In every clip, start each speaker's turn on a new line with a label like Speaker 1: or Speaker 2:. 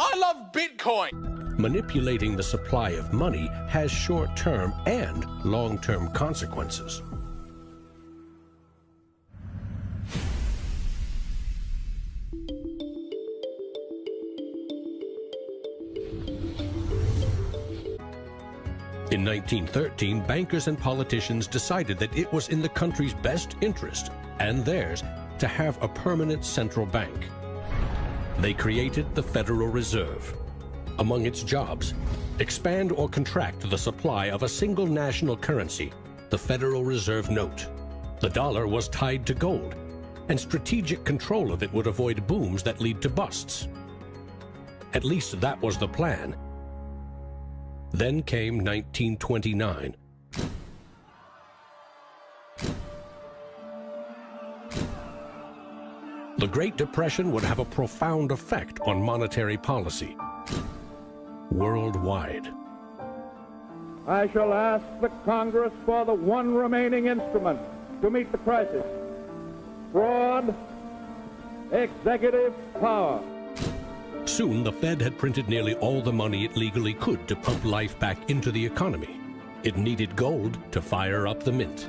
Speaker 1: I love Bitcoin.
Speaker 2: Manipulating the supply of money has short-term and long-term consequences. In 1913, bankers and politicians decided that it was in the country's best interest, and theirs, to have a permanent central bank. They created the Federal Reserve. Among its jobs, expand or contract the supply of a single national currency, the Federal Reserve note. The dollar was tied to gold, and strategic control of it would avoid booms that lead to busts. At least that was the plan. Then came 1929. The Great Depression would have a profound effect on monetary policy worldwide.
Speaker 3: I shall ask the Congress for the one remaining instrument to meet the crisis: broad executive power.
Speaker 2: Soon, the Fed had printed nearly all the money it legally could to pump life back into the economy. It needed gold to fire up the mint.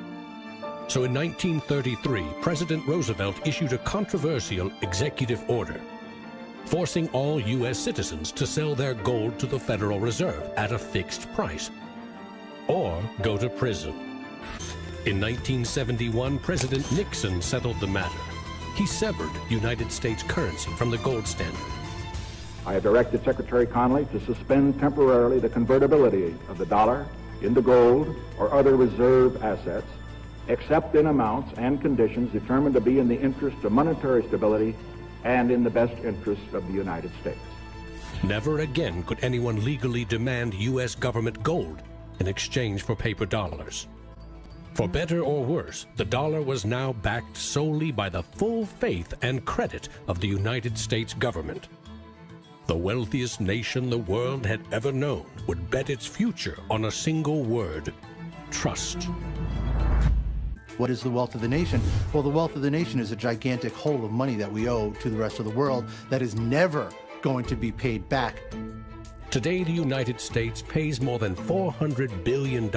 Speaker 2: So in 1933, President Roosevelt issued a controversial executive order, forcing all U.S. citizens to sell their gold to the Federal Reserve at a fixed price, or go to prison. In 1971, President Nixon settled the matter. He severed United States currency from the gold standard.
Speaker 4: I have directed Secretary Connally to suspend temporarily the convertibility of the dollar into gold or other reserve assets, except in amounts and conditions determined to be in the interest of monetary stability and in the best interest of the United States.
Speaker 2: Never again could anyone legally demand U.S. government gold in exchange for paper dollars. For better or worse, the dollar was now backed solely by the full faith and credit of the United States government. The wealthiest nation the world had ever known would bet its future on a single word: trust.
Speaker 5: What is the wealth of the nation? Well, the wealth of the nation is a gigantic hole of money that we owe to the rest of the world that is never going to be paid back.
Speaker 2: Today, the United States pays more than $400 billion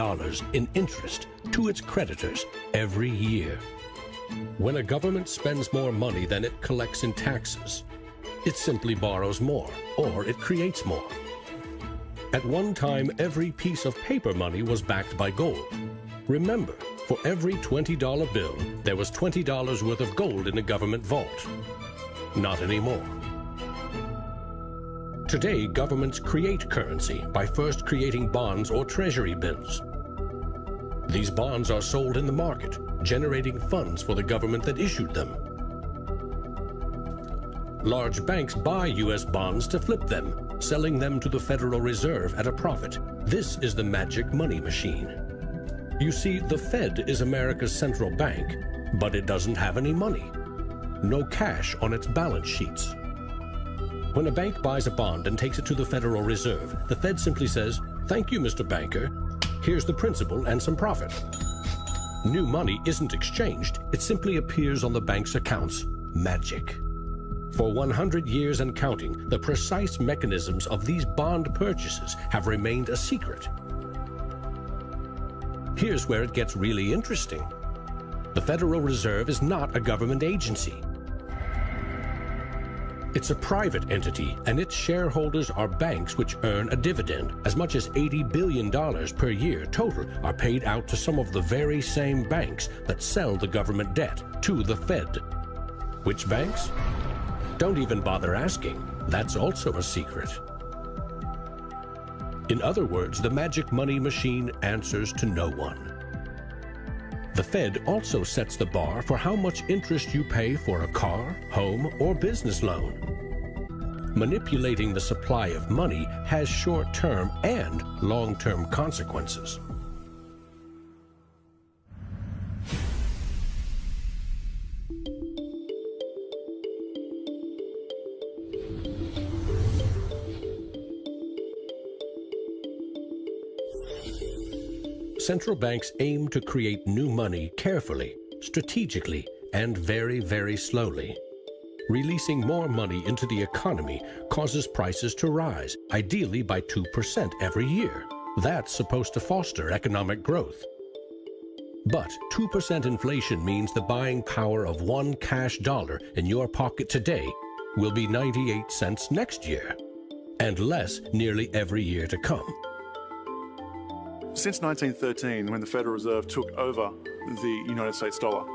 Speaker 2: in interest to its creditors every year. When a government spends more money than it collects in taxes, it simply borrows more, or it creates more. At one time, every piece of paper money was backed by gold. Remember, for every $20 bill, there was $20 worth of gold in a government vault. Not anymore. Today, governments create currency by first creating bonds or treasury bills. These bonds are sold in the market, generating funds for the government that issued them. Large banks buy U.S. bonds to flip them, selling them to the Federal Reserve at a profit. This is the magic money machine. You see, the Fed is America's central bank, but it doesn't have any money. No cash on its balance sheets. When a bank buys a bond and takes it to the Federal Reserve, the Fed simply says, "Thank you, Mr. Banker. Here's the principal and some profit." New money isn't exchanged. It simply appears on the bank's accounts. Magic. For 100 years and counting, the precise mechanisms of these bond purchases have remained a secret. Here's where it gets really interesting. The Federal Reserve is not a government agency. It's a private entity, and its shareholders are banks which earn a dividend. As much as $80 billion per year total are paid out to some of the very same banks that sell the government debt to the Fed. Which banks? Don't even bother asking. That's also a secret. In other words, the magic money machine answers to no one. The Fed also sets the bar for how much interest you pay for a car, home, or business loan. Manipulating the supply of money has short-term and long-term consequences. Central banks aim to create new money carefully, strategically, and very, very slowly. Releasing more money into the economy causes prices to rise, ideally by 2% every year. That's supposed to foster economic growth. But 2% inflation means the buying power of one cash dollar in your pocket today will be 98 cents next year, and less nearly every year to come.
Speaker 1: Since 1913, when the Federal Reserve took over the United States dollar,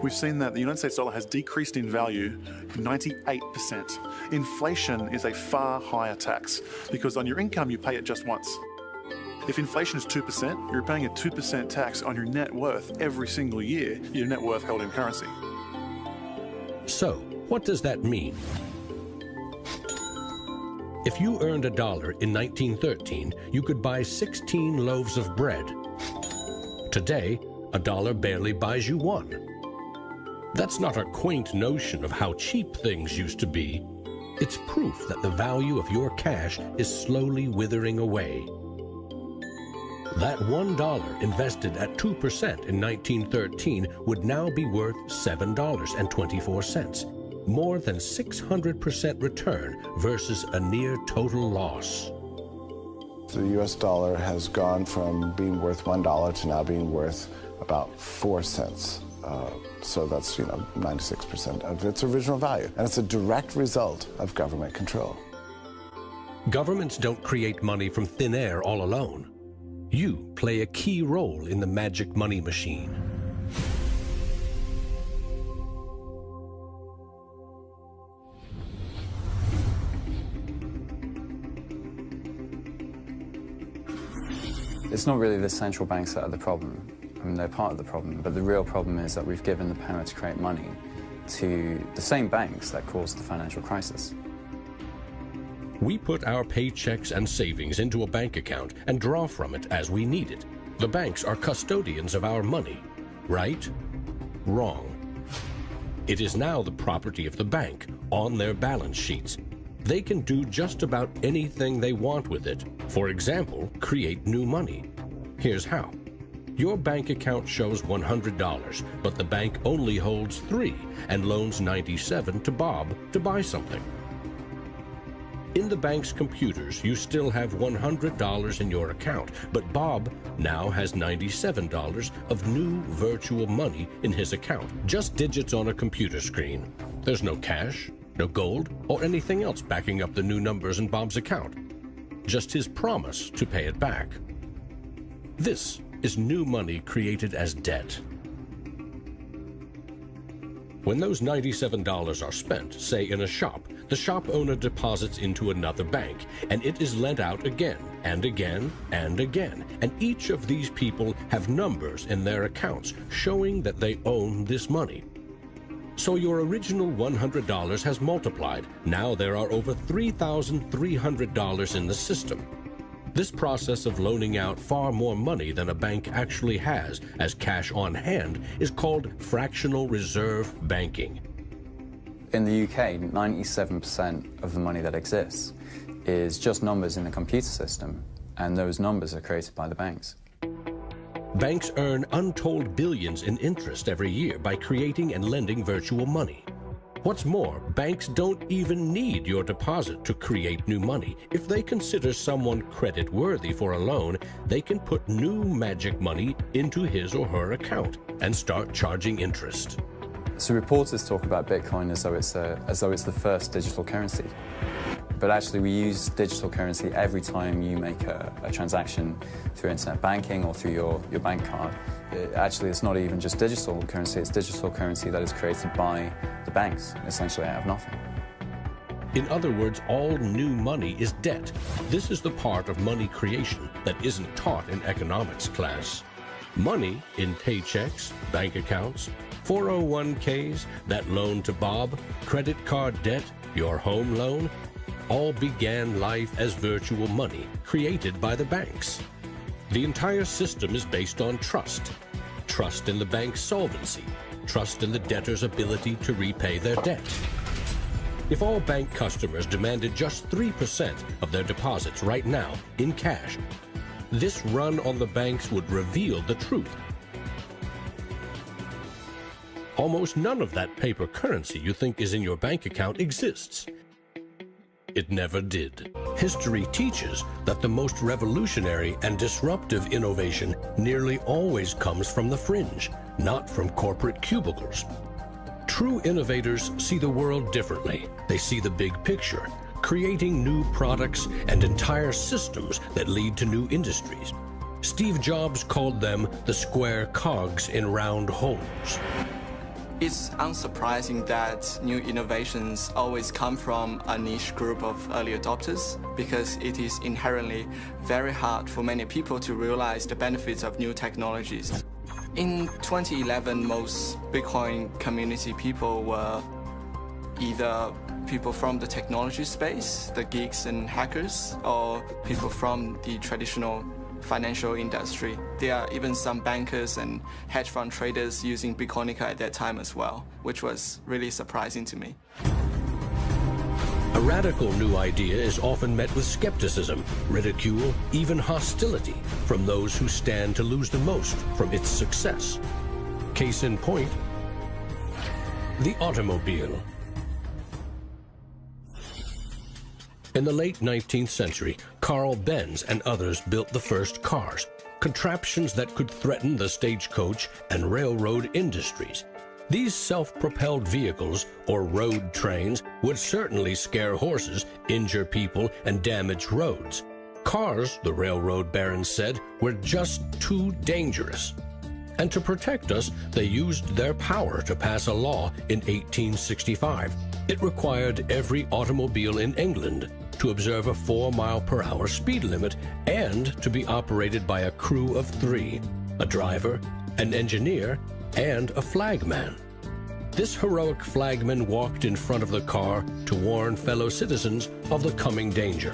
Speaker 1: we've seen that the United States dollar has decreased in value 98%. Inflation is a far higher tax because on your income you pay it just once. If inflation is 2%, you're paying a 2% tax on your net worth every single year, your net worth held in currency.
Speaker 2: So, what does that mean? If you earned $1 in 1913, you could buy 16 loaves of bread. Today, $1 barely buys you one. That's not a quaint notion of how cheap things used to be. It's proof that the value of your cash is slowly withering away. That $1 invested at 2% in 1913 would now be worth $7.24. More than 600% return versus a near total loss.
Speaker 6: The US dollar has gone from being worth $1 to now being worth about 4 cents. So that's, 96% of its original value. And it's a direct result of government control.
Speaker 2: Governments don't create money from thin air all alone. You play a key role in the magic money machine.
Speaker 7: It's not really the central banks that are the problem. I mean, they're part of the problem, but the real problem is that we've given the power to create money to the same banks that caused the financial crisis.
Speaker 2: We put our paychecks and savings into a bank account and draw from it as we need it. The banks are custodians of our money. Right? Wrong. It is now the property of the bank on their balance sheets. They can do just about anything they want with it. For example, create new money. Here's how. Your bank account shows $100, but the bank only holds $3 and loans $97 to Bob to buy something. In the bank's computers, you still have $100 in your account, but Bob now has $97 of new virtual money in his account. Just digits on a computer screen. There's no cash, no gold, or anything else backing up the new numbers in Bob's account. Just his promise to pay it back. This is new money created as debt. When those $97 are spent, say in a shop, the shop owner deposits into another bank, and it is lent out again and again and again. And each of these people have numbers in their accounts showing that they own this money. So your original $100 has multiplied. Now there are over $3,300 in the system. This process of loaning out far more money than a bank actually has as cash on hand is called fractional reserve banking.
Speaker 7: In the UK, 97% of the money that exists is just numbers in the computer system, and those numbers are created by the banks.
Speaker 2: Banks earn untold billions in interest every year by creating and lending virtual money. What's more, banks don't even need your deposit to create new money. If they consider someone credit-worthy for a loan, they can put new magic money into his or her account and start charging interest.
Speaker 7: So reporters talk about Bitcoin as though it's the first digital currency. But actually we use digital currency every time you make a transaction through internet banking or through your bank card. Actually, it's not even just digital currency, it's digital currency that is created by the banks, essentially out of nothing.
Speaker 2: In other words, all new money is debt. This is the part of money creation that isn't taught in economics class. Money in paychecks, bank accounts, 401ks, that loan to Bob, credit card debt, your home loan, all began life as virtual money created by the banks. The entire system is based on trust. Trust in the bank's solvency. Trust in the debtor's ability to repay their debt. If all bank customers demanded just 3% of their deposits right now in cash, this run on the banks would reveal the truth. Almost none of that paper currency you think is in your bank account exists. It never did. History teaches that the most revolutionary and disruptive innovation nearly always comes from the fringe, not from corporate cubicles. True innovators see the world differently. They see the big picture, creating new products and entire systems that lead to new industries. Steve Jobs called them the square cogs in round holes.
Speaker 8: It's unsurprising that new innovations always come from a niche group of early adopters, because it is inherently very hard for many people to realize the benefits of new technologies. In 2011, most Bitcoin community people were either people from the technology space, the geeks and hackers, or people from the traditional financial industry. There are even some bankers and hedge fund traders using Bitcoinica at that time as well, which was really surprising to me.
Speaker 2: A radical new idea is often met with skepticism, ridicule, even hostility from those who stand to lose the most from its success. Case in point, the automobile. In the late 19th century, Carl Benz and others built the first cars, contraptions that could threaten the stagecoach and railroad industries. These self-propelled vehicles, or road trains, would certainly scare horses, injure people, and damage roads. Cars, the railroad barons said, were just too dangerous. And to protect us, they used their power to pass a law in 1865. It required every automobile in England to observe a 4-mile-per-hour speed limit and to be operated by a crew of 3, a driver, an engineer, and a flagman. This heroic flagman walked in front of the car to warn fellow citizens of the coming danger.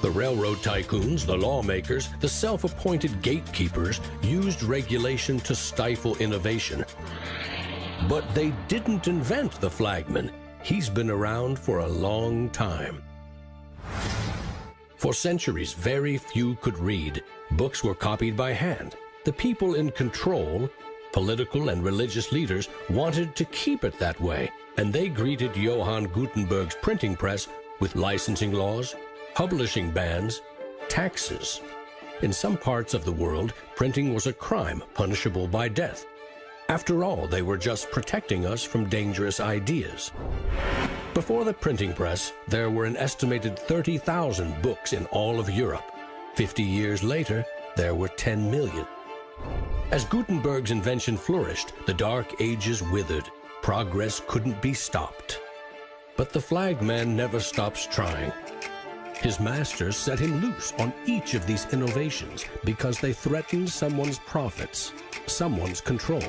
Speaker 2: The railroad tycoons, the lawmakers, the self-appointed gatekeepers used regulation to stifle innovation. But they didn't invent the flagman. He's been around for a long time. For centuries, very few could read. Books were copied by hand. The people in control, political and religious leaders, wanted to keep it that way, and they greeted Johann Gutenberg's printing press with licensing laws, publishing bans, taxes. In some parts of the world, printing was a crime punishable by death. After all, they were just protecting us from dangerous ideas. Before the printing press, there were an estimated 30,000 books in all of Europe. 50 years later, there were 10 million. As Gutenberg's invention flourished, the Dark Ages withered. Progress couldn't be stopped. But the flagman never stops trying. His masters set him loose on each of these innovations because they threatened someone's profits, someone's control.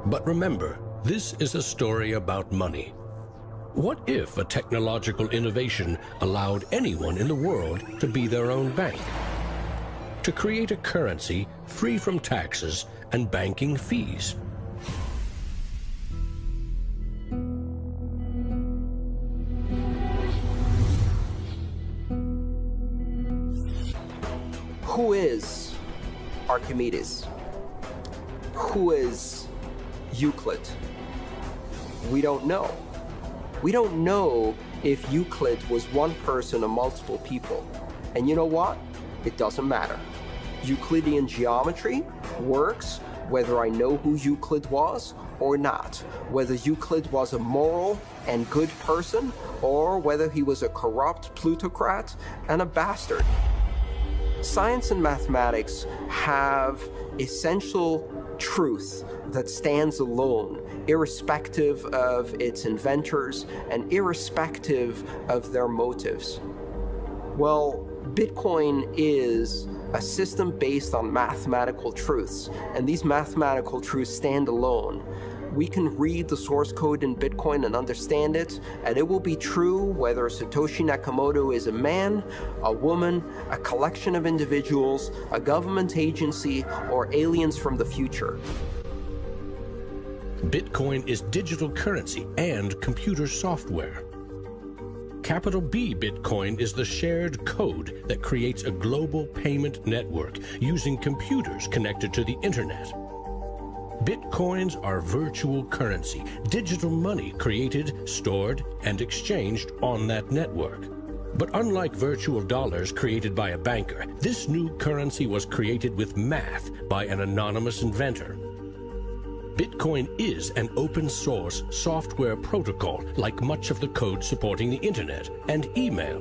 Speaker 2: But remember, this is a story about money. What if a technological innovation allowed anyone in the world to be their own bank? To create a currency free from taxes and banking fees?
Speaker 9: Who is Archimedes? Who is Euclid? We don't know. We don't know if Euclid was one person or multiple people. And you know what? It doesn't matter. Euclidean geometry works whether I know who Euclid was or not, whether Euclid was a moral and good person or whether he was a corrupt plutocrat and a bastard. Science and mathematics have essential truth that stands alone, irrespective of its inventors and irrespective of their motives. Well, Bitcoin is a system based on mathematical truths, and these mathematical truths stand alone. We can read the source code in Bitcoin and understand it, and it will be true whether Satoshi Nakamoto is a man, a woman, a collection of individuals, a government agency, or aliens from the future.
Speaker 2: Bitcoin is digital currency and computer software. Capital B Bitcoin is the shared code that creates a global payment network using computers connected to the internet. Bitcoins are virtual currency, digital money created, stored, and exchanged on that network. But unlike virtual dollars created by a banker, this new currency was created with math by an anonymous inventor. Bitcoin is an open-source software protocol like much of the code supporting the internet and email.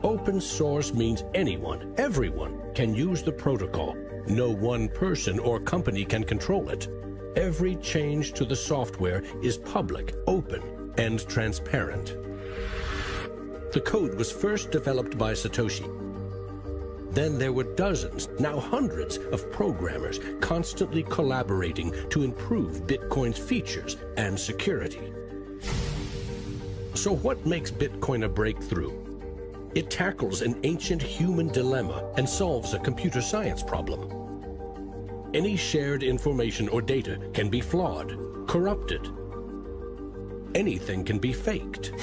Speaker 2: Open source means anyone, everyone, can use the protocol. No one person or company can control it. Every change to the software is public, open, and transparent. The code was first developed by Satoshi. Then there were dozens, now hundreds, of programmers constantly collaborating to improve Bitcoin's features and security. So what makes Bitcoin a breakthrough? It tackles an ancient human dilemma and solves a computer science problem. Any shared information or data can be flawed, corrupted. Anything can be faked.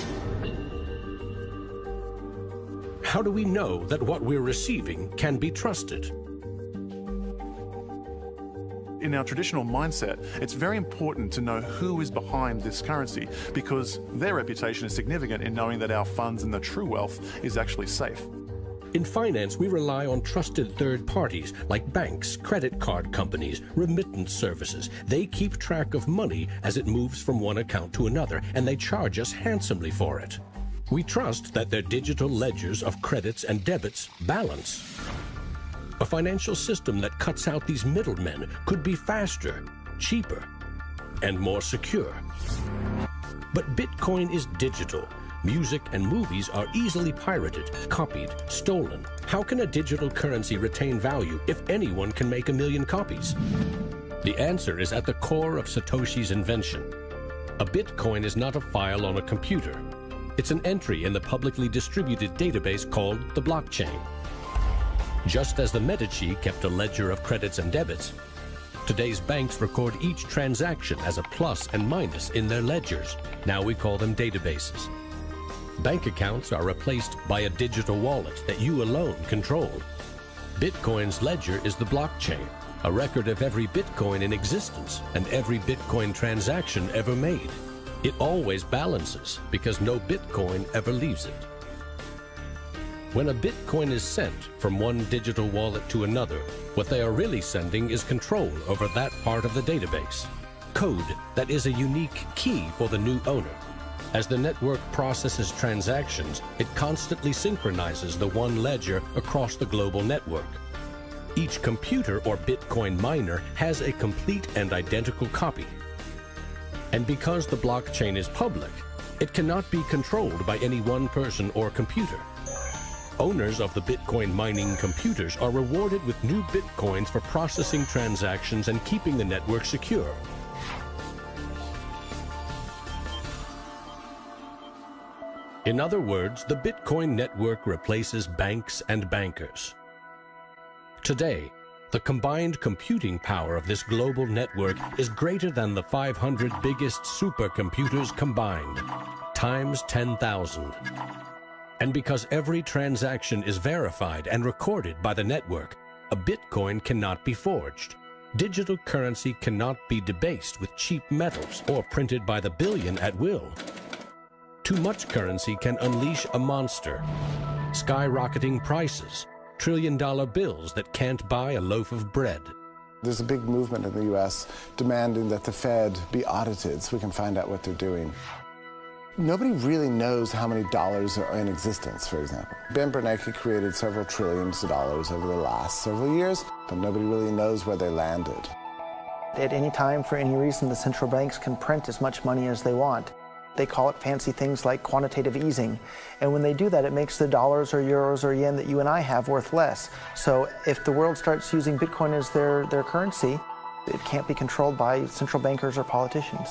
Speaker 2: How do we know that what we're receiving can be trusted?
Speaker 1: In our traditional mindset, it's very important to know who is behind this currency because their reputation is significant in knowing that our funds and the true wealth is actually safe.
Speaker 2: In finance, we rely on trusted third parties like banks, credit card companies, remittance services. They keep track of money as it moves from one account to another, and they charge us handsomely for it. We trust that their digital ledgers of credits and debits balance. A financial system that cuts out these middlemen could be faster, cheaper, and more secure. But Bitcoin is digital. Music and movies are easily pirated, copied, stolen. How can a digital currency retain value if anyone can make 1 million copies? The answer is at the core of Satoshi's invention. A Bitcoin is not a file on a computer. It's an entry in the publicly distributed database called the blockchain. Just as the Medici kept a ledger of credits and debits, today's banks record each transaction as a plus and minus in their ledgers. Now we call them databases. Bank accounts are replaced by a digital wallet that you alone control. Bitcoin's ledger is the blockchain, a record of every Bitcoin in existence and every Bitcoin transaction ever made. It always balances because no Bitcoin ever leaves it. When a Bitcoin is sent from one digital wallet to another, what they are really sending is control over that part of the database. Code that is a unique key for the new owner. As the network processes transactions, it constantly synchronizes the one ledger across the global network. Each computer or Bitcoin miner has a complete and identical copy. And because the blockchain is public, it cannot be controlled by any one person or computer. Owners of the Bitcoin mining computers are rewarded with new Bitcoins for processing transactions and keeping the network secure. In other words, the Bitcoin network replaces banks and bankers. Today, the combined computing power of this global network is greater than the 500 biggest supercomputers combined, times 10,000. And because every transaction is verified and recorded by the network, a Bitcoin cannot be forged. Digital currency cannot be debased with cheap metals or printed by the billion at will. Too much currency can unleash a monster, skyrocketing prices, trillion-dollar bills that can't buy a loaf of bread.
Speaker 6: There's a big movement in the U.S. demanding that the Fed be audited so we can find out what they're doing. Nobody really knows how many dollars are in existence, for example. Ben Bernanke created several trillions of dollars over the last several years, but nobody really knows where they landed.
Speaker 10: At any time, for any reason, the central banks can print as much money as they want. They call it fancy things like quantitative easing. And when they do that, it makes the dollars or euros or yen that you and I have worth less. So if the world starts using Bitcoin as their currency, it can't be controlled by central bankers or politicians.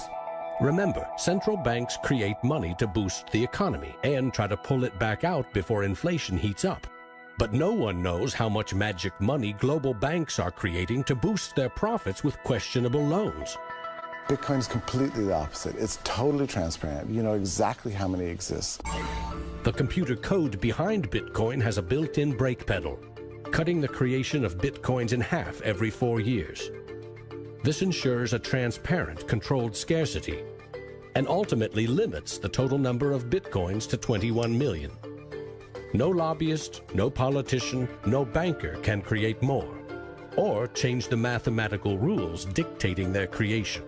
Speaker 2: Remember, central banks create money to boost the economy and try to pull it back out before inflation heats up. But no one knows how much magic money global banks are creating to boost their profits with questionable loans.
Speaker 6: Bitcoin is completely the opposite. It's totally transparent. You know exactly how many exist.
Speaker 2: The computer code behind Bitcoin has a built-in brake pedal, cutting the creation of Bitcoins in half every 4 years. This ensures a transparent, controlled scarcity and ultimately limits the total number of Bitcoins to 21 million. No lobbyist, no politician, no banker can create more or change the mathematical rules dictating their creation.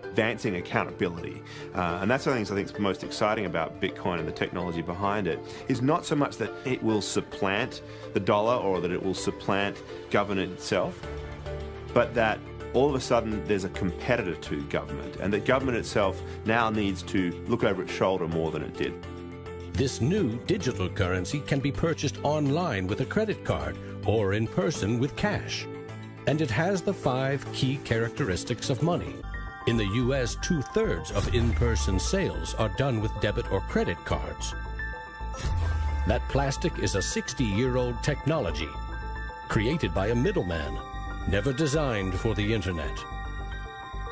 Speaker 11: Advancing accountability. And that's one of the things I think is most exciting about Bitcoin and the technology behind it, is not so much that it will supplant the dollar or that it will supplant government itself, but that all of a sudden there's a competitor to government, and that government itself now needs to look over its shoulder more than it did.
Speaker 2: This new digital currency can be purchased online with a credit card or in person with cash. And it has the 5 key characteristics of money. In the US, 2/3 of in-person sales are done with debit or credit cards. That plastic is a 60-year-old technology, created by a middleman, never designed for the internet.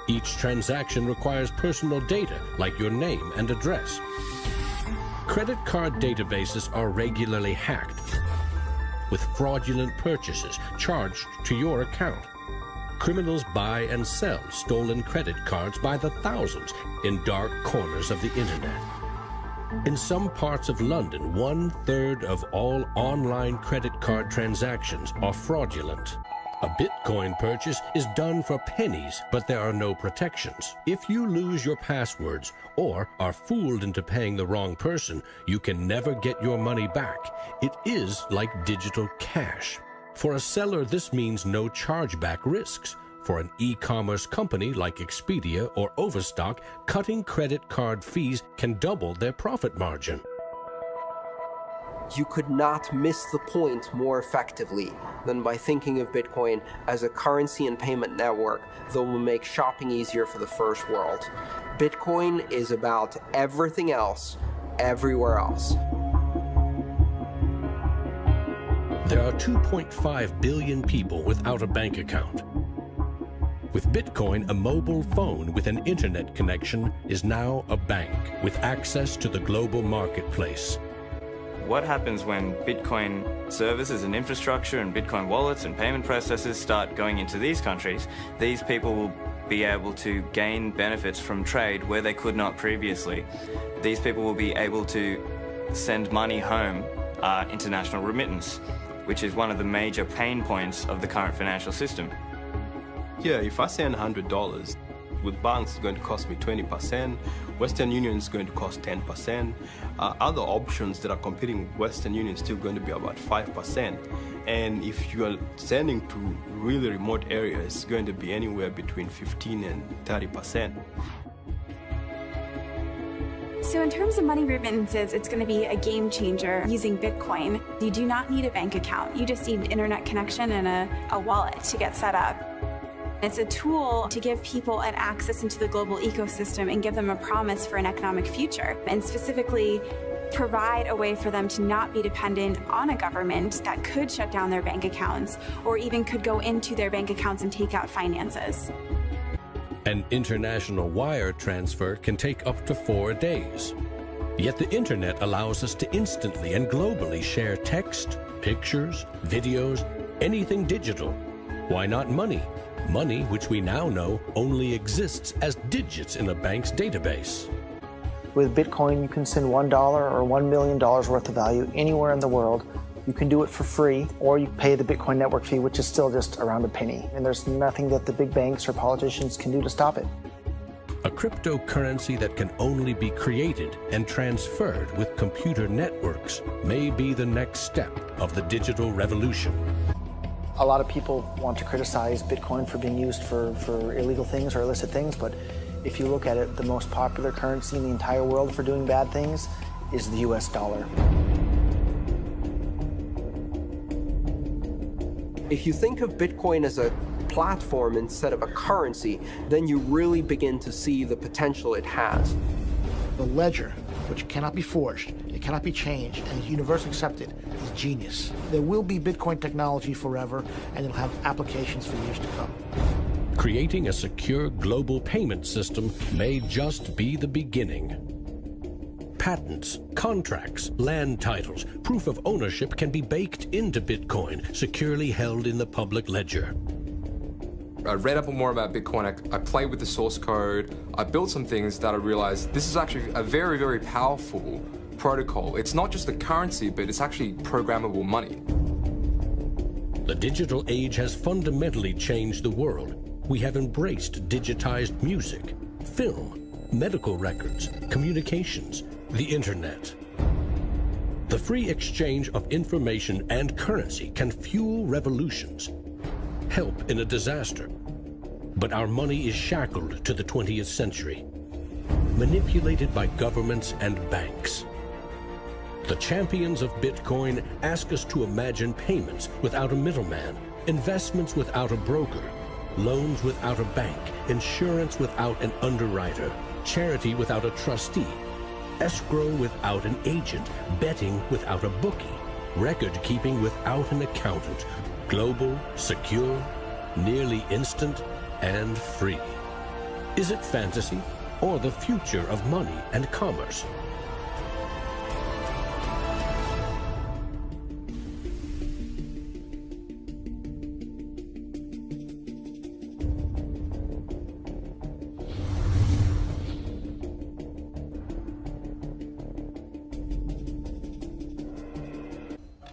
Speaker 2: Each transaction requires personal data, like your name and address. Credit card databases are regularly hacked, with fraudulent purchases charged to your account. Criminals buy and sell stolen credit cards by the thousands in dark corners of the internet. In some parts of London, 1/3 of all online credit card transactions are fraudulent. A Bitcoin purchase is done for pennies, but there are no protections. If you lose your passwords or are fooled into paying the wrong person, you can never get your money back. It is like digital cash. For a seller, this means no chargeback risks. For an e-commerce company like Expedia or Overstock, cutting credit card fees can double their profit margin.
Speaker 9: You could not miss the point more effectively than by thinking of Bitcoin as a currency and payment network that will make shopping easier for the first world. Bitcoin is about everything else, everywhere else.
Speaker 2: There are 2.5 billion people without a bank account. With Bitcoin, a mobile phone with an internet connection is now a bank with access to the global marketplace.
Speaker 12: What happens when Bitcoin services and infrastructure and Bitcoin wallets and payment processors start going into these countries? These people will be able to gain benefits from trade where they could not previously. These people will be able to send money home, international remittance, which is one of the major pain points of the current financial system.
Speaker 13: Yeah, if I send $100, with banks it's going to cost me 20%, Western Union is going to cost 10%, other options that are competing with Western Union is still going to be about 5%. And if you are sending to really remote areas, it's going to be anywhere between 15 and 30%.
Speaker 14: So in terms of money remittances, it's going to be a game changer using Bitcoin. You do not need a bank account. You just need an internet connection and a wallet to get set up. It's a tool to give people an access into the global ecosystem and give them a promise for an economic future, and specifically provide a way for them to not be dependent on a government that could shut down their bank accounts or even could go into their bank accounts and take out finances.
Speaker 2: An international wire transfer can take up to 4 days. Yet the internet allows us to instantly and globally share text, pictures, videos, anything digital. Why not money? Money, which we now know only exists as digits in a bank's database.
Speaker 10: With Bitcoin, you can send $1 or $1 million worth of value anywhere in the world. You can do it for free, or you pay the Bitcoin network fee, which is still just around a penny. And there's nothing that the big banks or politicians can do to stop it.
Speaker 2: A cryptocurrency that can only be created and transferred with computer networks may be the next step of the digital revolution.
Speaker 10: A lot of people want to criticize Bitcoin for being used for illegal things or illicit things, but if you look at it, the most popular currency in the entire world for doing bad things is the US dollar.
Speaker 9: If you think of Bitcoin as a platform instead of a currency, then you really begin to see the potential it has.
Speaker 15: The ledger, which cannot be forged, it cannot be changed, and is universally accepted, is genius. There will be Bitcoin technology forever, and it'll have applications for years to come.
Speaker 2: Creating a secure global payment system may just be the beginning. Patents, contracts, land titles, proof of ownership can be baked into Bitcoin, securely held in the public ledger.
Speaker 16: I read up more about Bitcoin, I played with the source code, I built some things that I realized this is actually a very, very powerful protocol. It's not just a currency, but it's actually programmable money.
Speaker 2: The digital age has fundamentally changed the world. We have embraced digitized music, film, medical records, communications, the internet. The free exchange of information and currency can fuel revolutions, help in a disaster. But our money is shackled to the 20th century, manipulated by governments and banks. The champions of Bitcoin ask us to imagine payments without a middleman, investments without a broker, loans without a bank, insurance without an underwriter, charity without a trustee, escrow without an agent, betting without a bookie, record keeping without an accountant, global, secure, nearly instant, and free. Is it fantasy or the future of money and commerce?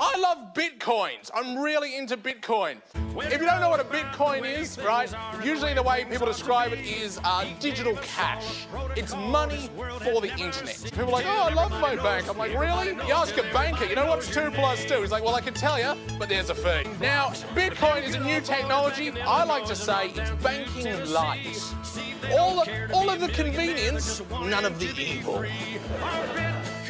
Speaker 17: I love Bitcoins. I'm really into Bitcoin. If you don't know what a Bitcoin is, right, usually the way people describe it is digital cash. It's money for the internet. People are like, oh, I love my bank. I'm like, really? You ask a banker, you know what's 2 + 2? He's like, well, I can tell you, but there's a fee. Now, Bitcoin is a new technology. I like to say it's banking light. All of the convenience, none of the evil.